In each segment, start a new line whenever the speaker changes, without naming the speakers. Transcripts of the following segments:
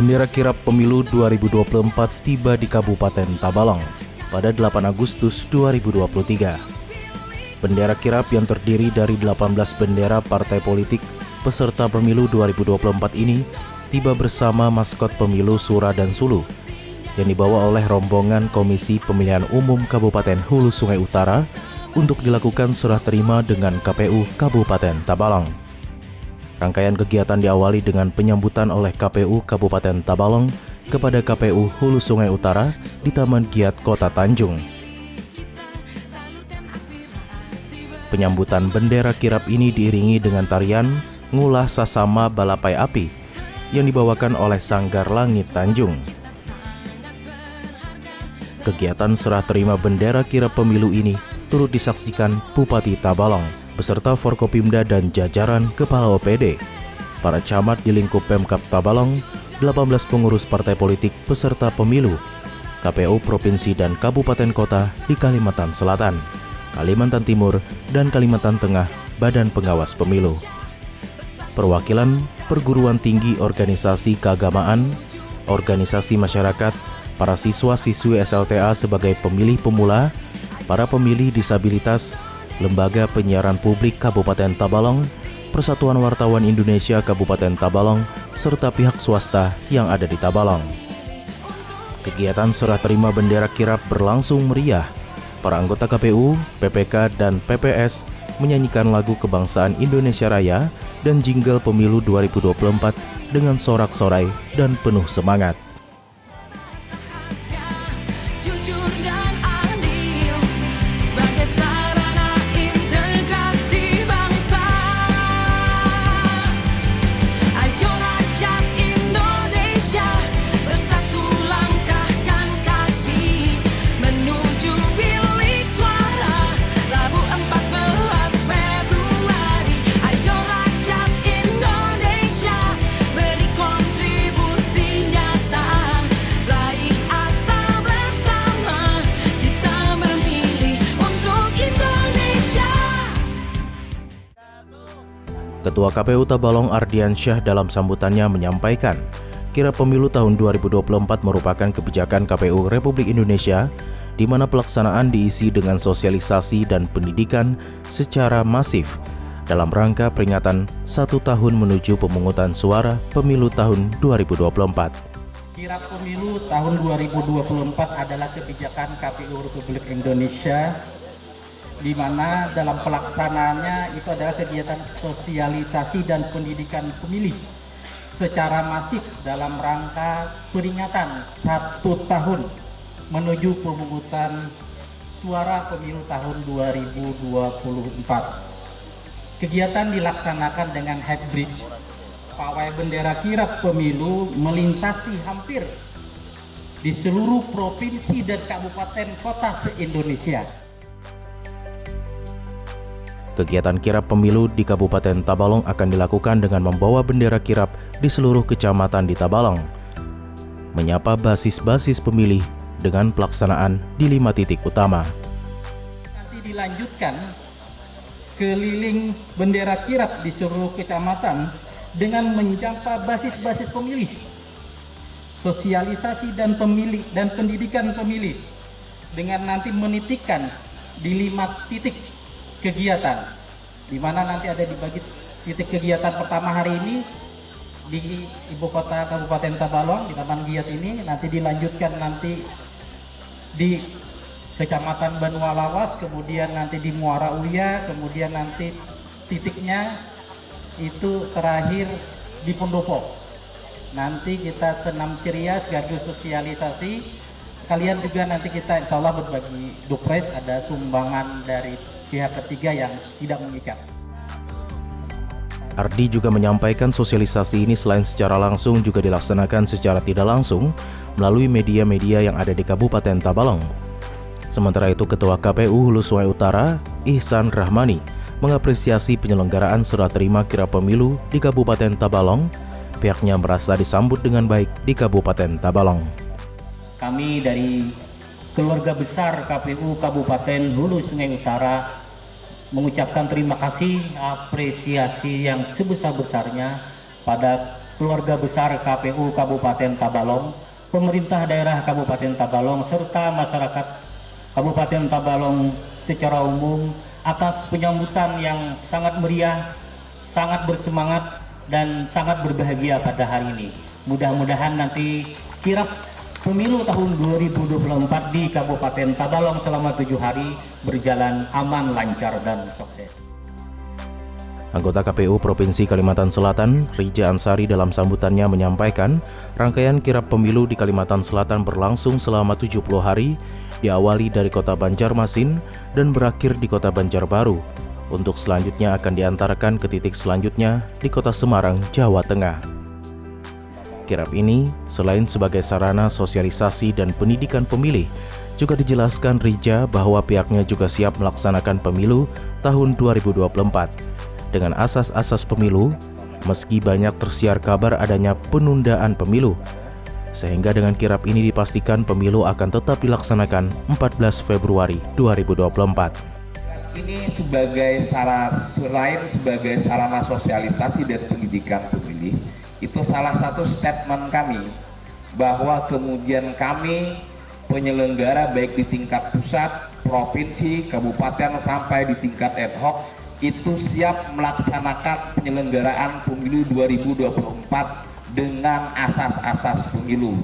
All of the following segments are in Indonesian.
Bendera kirap pemilu 2024 tiba di Kabupaten Tabalong pada 8 Agustus 2023. Bendera kirap yang terdiri dari 18 bendera partai politik peserta pemilu 2024 ini tiba bersama maskot pemilu Sura dan Sulu yang dibawa oleh rombongan Komisi Pemilihan Umum Kabupaten Hulu Sungai Utara untuk dilakukan serah terima dengan KPU Kabupaten Tabalong. Rangkaian kegiatan diawali dengan penyambutan oleh KPU Kabupaten Tabalong kepada KPU Hulu Sungai Utara di Taman Giat Kota Tanjung. Penyambutan bendera kirap ini diiringi dengan tarian Ngulah Sasama Balapai Api yang dibawakan oleh Sanggar Langit Tanjung. Kegiatan serah terima bendera kirap pemilu ini turut disaksikan Bupati Tabalong beserta Forkopimda dan jajaran Kepala OPD, para camat di lingkup Pemkab Tabalong, 18 pengurus partai politik peserta pemilu, KPU Provinsi dan Kabupaten Kota di Kalimantan Selatan, Kalimantan Timur, dan Kalimantan Tengah, Badan Pengawas Pemilu. Perwakilan perguruan tinggi, organisasi keagamaan, organisasi masyarakat, para siswa-siswi SLTA sebagai pemilih pemula, para pemilih disabilitas, Lembaga Penyiaran Publik Kabupaten Tabalong, Persatuan Wartawan Indonesia Kabupaten Tabalong, serta pihak swasta yang ada di Tabalong. Kegiatan serah terima bendera kirap berlangsung meriah. Para anggota KPU, PPK, dan PPS menyanyikan lagu kebangsaan Indonesia Raya dan jingle pemilu 2024 dengan sorak-sorai dan penuh semangat. Ketua KPU Tabalong Ardiansyah dalam sambutannya menyampaikan, kirap pemilu tahun 2024 merupakan kebijakan KPU Republik Indonesia di mana pelaksanaan diisi dengan sosialisasi dan pendidikan secara masif dalam rangka peringatan 1 tahun menuju pemungutan suara pemilu tahun 2024.
Kirap pemilu tahun 2024 adalah kebijakan KPU Republik Indonesia di mana dalam pelaksanaannya itu adalah kegiatan sosialisasi dan pendidikan pemilih secara masif dalam rangka peringatan 1 tahun menuju pemungutan suara pemilu tahun 2024. Kegiatan dilaksanakan dengan hybrid. Pawai bendera kirap pemilu melintasi hampir di seluruh provinsi dan kabupaten kota se-Indonesia.
Kegiatan kirap pemilu di Kabupaten Tabalong akan dilakukan dengan membawa bendera kirap di seluruh kecamatan di Tabalong, menyapa basis-basis pemilih dengan pelaksanaan di 5 titik utama.
Nanti dilanjutkan keliling bendera kirap di seluruh kecamatan dengan menjampa basis-basis pemilih, sosialisasi dan pendidikan pemilih dengan nanti menitikan di 5 titik kegiatan, di mana nanti ada dibagi titik kegiatan pertama hari ini di ibu kota Kabupaten Tabalong di Taman Giat ini, nanti dilanjutkan nanti di Kecamatan Banua Lawas, kemudian nanti di Muara Uya, kemudian nanti titiknya itu terakhir di Pendopo. Nanti kita senam ceria sekaligus sosialisasi. Kalian juga nanti kita insya Allah berbagi dupres, ada sumbangan dari pihak ketiga yang tidak mengikat.
Ardi juga menyampaikan sosialisasi ini selain secara langsung juga dilaksanakan secara tidak langsung melalui media-media yang ada di Kabupaten Tabalong. Sementara itu, Ketua KPU Hulu Sungai Utara, Ihsan Rahmani, mengapresiasi penyelenggaraan serah terima kirap pemilu di Kabupaten Tabalong. Pihaknya merasa disambut dengan baik di Kabupaten Tabalong.
Kami dari keluarga besar KPU Kabupaten Hulu Sungai Utara mengucapkan terima kasih, apresiasi yang sebesar-besarnya pada keluarga besar KPU Kabupaten Tabalong, pemerintah daerah Kabupaten Tabalong, serta masyarakat Kabupaten Tabalong secara umum atas penyambutan yang sangat meriah, sangat bersemangat, dan sangat berbahagia pada hari ini. Mudah-mudahan nanti kirap pemilu tahun 2024 di Kabupaten Tabalong selama 7 hari berjalan aman, lancar, dan sukses.
Anggota KPU Provinsi Kalimantan Selatan, Rija Ansari dalam sambutannya menyampaikan, rangkaian kirap pemilu di Kalimantan Selatan berlangsung selama 70 hari, diawali dari kota Banjarmasin dan berakhir di kota Banjarbaru. Untuk selanjutnya akan diantarkan ke titik selanjutnya di kota Semarang, Jawa Tengah. Kirap ini, selain sebagai sarana sosialisasi dan pendidikan pemilih, juga dijelaskan Rija bahwa pihaknya juga siap melaksanakan pemilu tahun 2024. Dengan asas-asas pemilu, meski banyak tersiar kabar adanya penundaan pemilu, sehingga dengan kirap ini dipastikan pemilu akan tetap dilaksanakan 14 Februari 2024.
Ini selain sebagai sarana sosialisasi dan pendidikan pemilih, itu salah satu statement kami bahwa kemudian kami penyelenggara baik di tingkat pusat, provinsi, kabupaten sampai di tingkat ad hoc itu siap melaksanakan penyelenggaraan pemilu 2024 dengan asas-asas pemilu.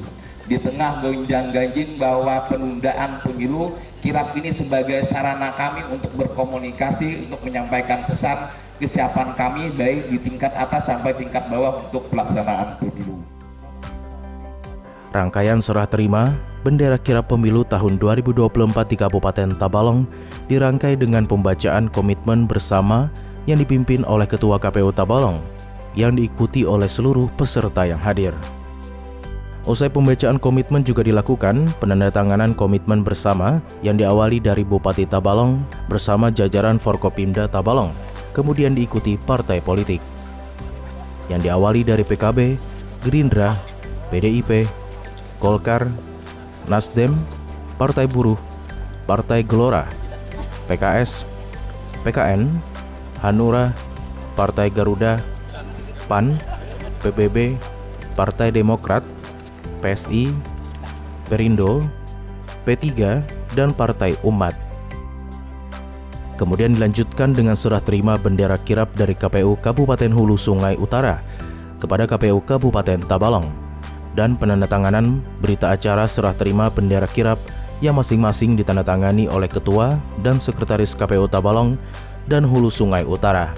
Di tengah gonjang-ganjing bahwa penundaan pemilu, kirap ini sebagai sarana kami untuk berkomunikasi, untuk menyampaikan pesan kesiapan kami baik di tingkat atas sampai tingkat bawah untuk pelaksanaan pemilu.
Rangkaian serah terima bendera kirap pemilu tahun 2024 di Kabupaten Tabalong dirangkai dengan pembacaan komitmen bersama yang dipimpin oleh Ketua KPU Tabalong yang diikuti oleh seluruh peserta yang hadir. Usai pembacaan komitmen juga dilakukan penandatanganan komitmen bersama yang diawali dari Bupati Tabalong bersama jajaran Forkopimda Tabalong, kemudian diikuti partai politik yang diawali dari PKB, Gerindra, PDIP, Golkar, Nasdem, Partai Buruh, Partai Gelora, PKS, PKN, Hanura, Partai Garuda, PAN, PBB, Partai Demokrat, PSI, Perindo, P3, dan Partai Umat. Kemudian dilanjutkan dengan serah terima bendera kirap dari KPU Kabupaten Hulu Sungai Utara kepada KPU Kabupaten Tabalong, dan penandatanganan berita acara serah terima bendera kirap yang masing-masing ditandatangani oleh Ketua dan Sekretaris KPU Tabalong dan Hulu Sungai Utara.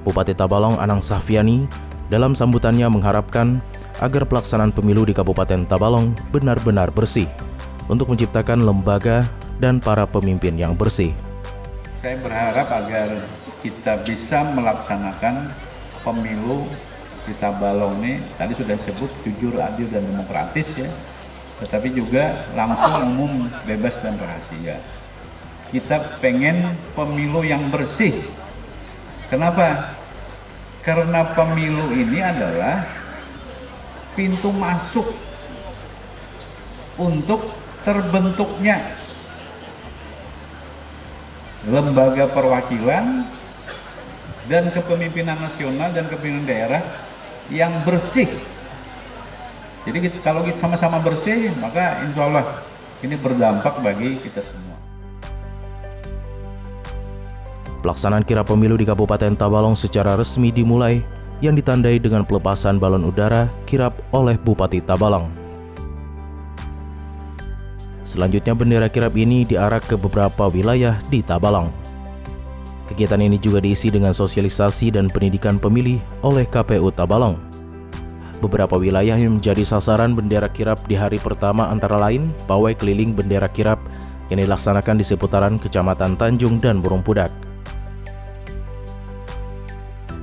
Bupati Tabalong Anang Safviani dalam sambutannya mengharapkan agar pelaksanaan pemilu di Kabupaten Tabalong benar-benar bersih untuk menciptakan lembaga dan para pemimpin yang bersih.
Saya berharap agar kita bisa melaksanakan pemilu di Tabalong ini, tadi sudah disebut jujur, adil, dan demokratis ya, tetapi juga langsung, umum, bebas, dan rahasia. Kita pengen pemilu yang bersih. Kenapa? Karena pemilu ini adalah pintu masuk untuk terbentuknya lembaga perwakilan dan kepemimpinan nasional dan kepemimpinan daerah yang bersih. Jadi kalau kita sama-sama bersih, maka insya Allah ini berdampak bagi kita semua.
Pelaksanaan kirap pemilu di Kabupaten Tabalong secara resmi dimulai yang ditandai dengan pelepasan balon udara kirap oleh Bupati Tabalong. Selanjutnya bendera kirap ini diarak ke beberapa wilayah di Tabalong. Kegiatan ini juga diisi dengan sosialisasi dan pendidikan pemilih oleh KPU Tabalong. Beberapa wilayah yang menjadi sasaran bendera kirap di hari pertama antara lain pawai keliling bendera kirap yang dilaksanakan di seputaran Kecamatan Tanjung dan Burung Pudak.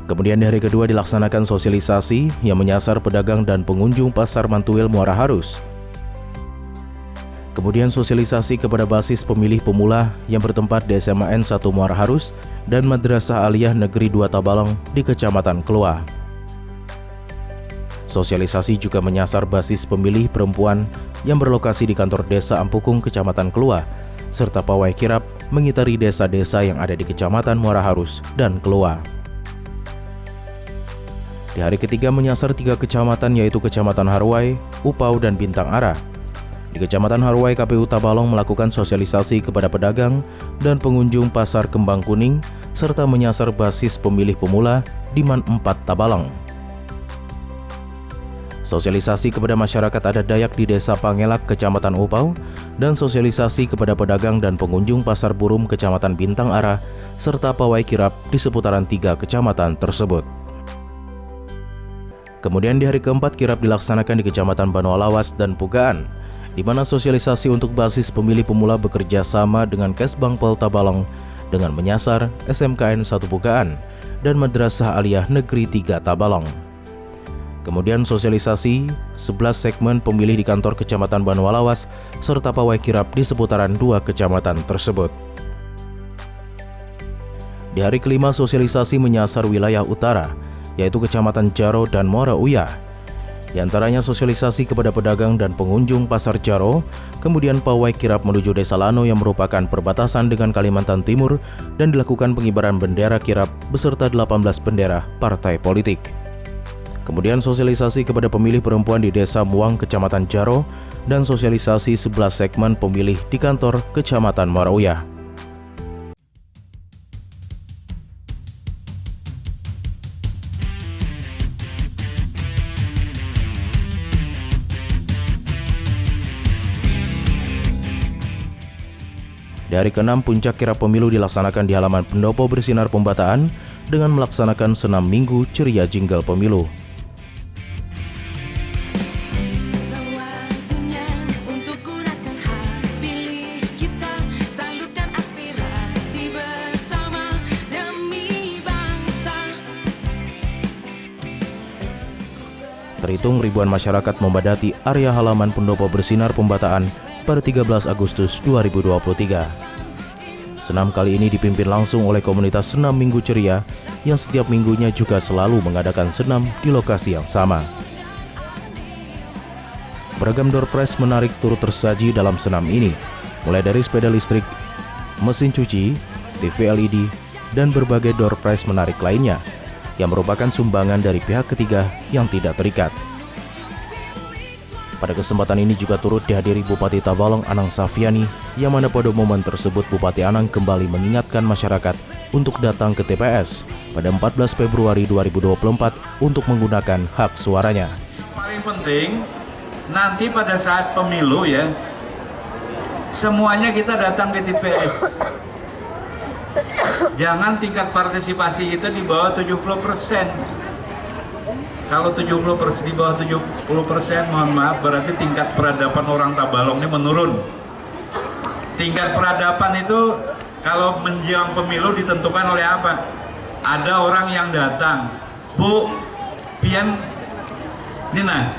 Kemudian di hari kedua dilaksanakan sosialisasi yang menyasar pedagang dan pengunjung Pasar Mantuil Muara Harus. Kemudian sosialisasi kepada basis pemilih pemula yang bertempat di SMA N 1 Muara Harus dan Madrasah Aliyah Negeri 2 Tabalong di Kecamatan Keluah. Sosialisasi juga menyasar basis pemilih perempuan yang berlokasi di kantor Desa Ampukung Kecamatan Keluah, serta pawai kirap mengitari desa-desa yang ada di Kecamatan Muara Harus dan Keluah. Di hari ketiga menyasar 3 kecamatan yaitu Kecamatan Haruai, Upau, dan Bintang Ara. Di Kecamatan Haruai, KPU Tabalong melakukan sosialisasi kepada pedagang dan pengunjung Pasar Kembang Kuning serta menyasar basis pemilih pemula di MAN 4 Tabalong. Sosialisasi kepada masyarakat adat Dayak di Desa Pangelak, Kecamatan Upau, dan sosialisasi kepada pedagang dan pengunjung Pasar Burum, Kecamatan Bintang Ara, serta pawai kirap di seputaran 3 kecamatan tersebut. Kemudian di hari keempat kirap dilaksanakan di Kecamatan Banoalawas dan Pugaan, di mana sosialisasi untuk basis pemilih pemula bekerja sama dengan Kesbang Pol Tabalong dengan menyasar SMKN 1 Pugaan dan Madrasah Aliyah Negeri 3 Tabalong. Kemudian sosialisasi 11 segmen pemilih di kantor Kecamatan Banoalawas serta pawai kirap di seputaran 2 kecamatan tersebut. Di hari kelima sosialisasi menyasar wilayah utara, yaitu Kecamatan Jaro dan Muara Uyah. Di antaranya sosialisasi kepada pedagang dan pengunjung Pasar Jaro, kemudian pawai kirap menuju Desa Lano yang merupakan perbatasan dengan Kalimantan Timur dan dilakukan pengibaran bendera kirap beserta 18 bendera partai politik. Kemudian sosialisasi kepada pemilih perempuan di Desa Muang, Kecamatan Jaro, dan sosialisasi 11 segmen pemilih di kantor Kecamatan Muara Uyah. Di hari ke-6, puncak kirap pemilu dilaksanakan di halaman Pendopo Bersinar Pembataan dengan melaksanakan senam minggu ceria jingle pemilu. Terhitung ribuan masyarakat membadati area halaman Pendopo Bersinar Pembataan pada 13 Agustus 2023. Senam kali ini dipimpin langsung oleh komunitas Senam Minggu Ceria yang setiap minggunya juga selalu mengadakan senam di lokasi yang sama. Beragam door prize menarik turut tersaji dalam senam ini, mulai dari sepeda listrik, mesin cuci, TV LED, dan berbagai door prize menarik lainnya yang merupakan sumbangan dari pihak ketiga yang tidak terikat. Pada kesempatan ini juga turut dihadiri Bupati Tabalong Anang Safiani, yang mana pada momen tersebut Bupati Anang kembali mengingatkan masyarakat untuk datang ke TPS pada 14 Februari 2024 untuk menggunakan hak suaranya.
Paling penting nanti pada saat pemilu ya, semuanya kita datang ke TPS. Jangan tingkat partisipasi kita di bawah 70%. Kalau 70% di bawah 70%, mohon maaf, berarti tingkat peradaban orang Tabalong ini menurun. Tingkat peradaban itu kalau menjelang pemilu ditentukan oleh apa? Ada orang yang datang, Bu, pian, Nina,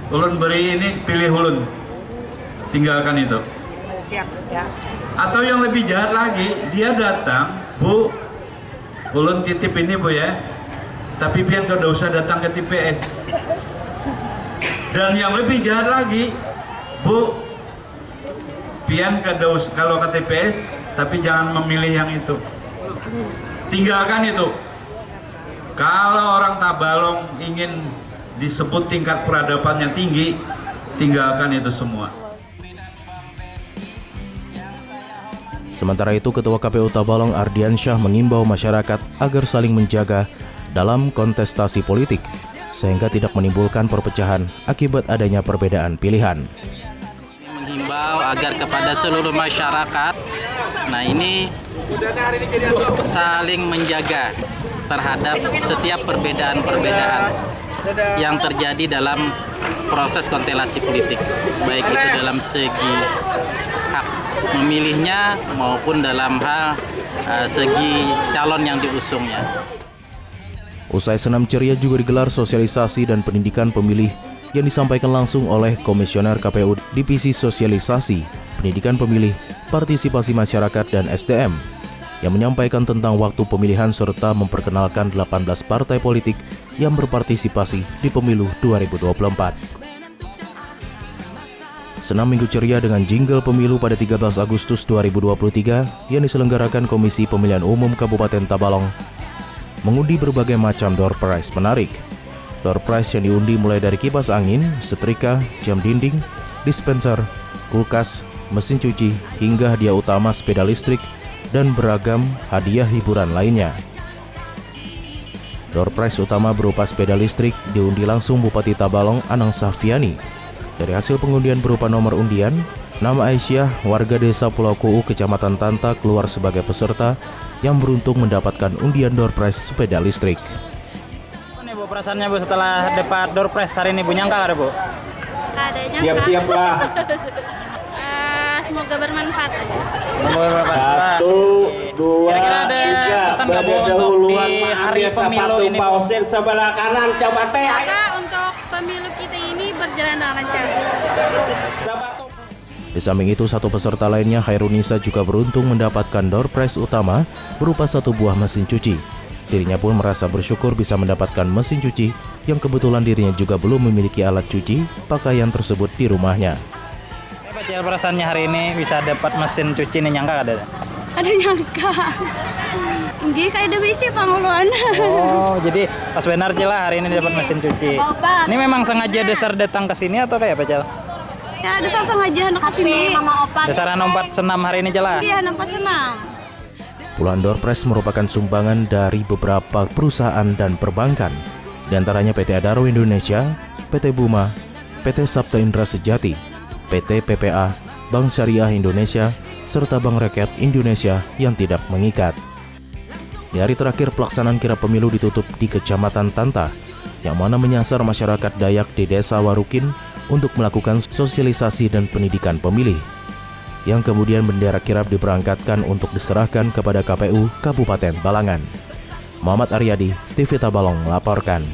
ulun beri ini, pilih ulun, tinggalkan itu. Siap, ya. Atau yang lebih jahat lagi, dia datang, Bu, ulun titip ini Bu ya, tapi pian kau tidak usah datang ke TPS. Dan yang lebih jahat lagi, Bu, pian kalau ke TPS, tapi jangan memilih yang itu. Tinggalkan itu. Kalau orang Tabalong ingin disebut tingkat peradabannya tinggi, tinggalkan itu semua.
Sementara itu, Ketua KPU Tabalong Ardiansyah mengimbau masyarakat agar saling menjaga dalam kontestasi politik, sehingga tidak menimbulkan perpecahan akibat adanya perbedaan pilihan.
Menghimbau agar kepada seluruh masyarakat, nah ini saling menjaga terhadap setiap perbedaan-perbedaan yang terjadi dalam proses konstelasi politik, baik itu dalam segi hak memilihnya maupun dalam hal segi calon yang diusungnya.
Usai senam ceria juga digelar sosialisasi dan pendidikan pemilih yang disampaikan langsung oleh Komisioner KPU Divisi Sosialisasi, Pendidikan Pemilih, Partisipasi Masyarakat dan SDM, yang menyampaikan tentang waktu pemilihan serta memperkenalkan 18 partai politik yang berpartisipasi di pemilu 2024. Senam Minggu Ceria dengan jingle pemilu pada 13 Agustus 2023 yang diselenggarakan Komisi Pemilihan Umum Kabupaten Tabalong mengundi berbagai macam door prize menarik, Door prize yang diundi mulai dari kipas angin, setrika, jam dinding, dispenser, kulkas, mesin cuci, hingga hadiah utama sepeda listrik dan beragam hadiah hiburan lainnya. Door prize utama berupa sepeda listrik diundi langsung Bupati Tabalong Anang Safiani. Dari hasil pengundian berupa nomor undian, nama Aisyah, warga desa Pulau Kuu, Kecamatan Tanta, keluar sebagai peserta yang beruntung mendapatkan undian door prize sepeda listrik.
Ini Bu, perasaannya Bu setelah dapat door prize hari ini, Bu, nyangka ada Bu?
Siap-siap lah.
Semoga bermanfaat aja.
Semoga bermanfaat.
1, 2,
Kira-kira ada
3.
pesan nggak Bu untuk di hari pemilu ini Bu?
Pausin sebelah kanan coba teh.
Semoga untuk pemilu kita ini berjalan dengan lancar.
Di samping itu, satu peserta lainnya, Khairunisa, juga beruntung mendapatkan door prize utama berupa 1 buah mesin cuci. Dirinya pun merasa bersyukur bisa mendapatkan mesin cuci yang kebetulan dirinya juga belum memiliki alat cuci pakaian tersebut di rumahnya.
Apa Cil perasaannya hari ini bisa dapat mesin cuci nih, nyangka ada?
Ada nyangka. Tinggi kayak ada bisi panguluan.
Oh, jadi pas benar Cil lah hari ini dapat mesin cuci. Ini memang sengaja dasar datang ke sini atau kayak apa Cil?
Ya ada sengaja anak kesini.
Dasar nompat senam hari ini Cil lah?
Iya, nampak senang.
Puluhan door prize merupakan sumbangan dari beberapa perusahaan dan perbankan, di antaranya PT Adaro Indonesia, PT Buma, PT Sabta Indra Sejati, PT PPA, Bank Syariah Indonesia, serta Bank Rakyat Indonesia yang tidak mengikat. Di hari terakhir pelaksanaan kirap pemilu ditutup di Kecamatan Tanta, yang mana menyasar masyarakat Dayak di Desa Warukin untuk melakukan sosialisasi dan pendidikan pemilih, yang kemudian bendera kirap diberangkatkan untuk diserahkan kepada KPU Kabupaten Balangan. Muhammad Aryadi, TV Tabalong melaporkan.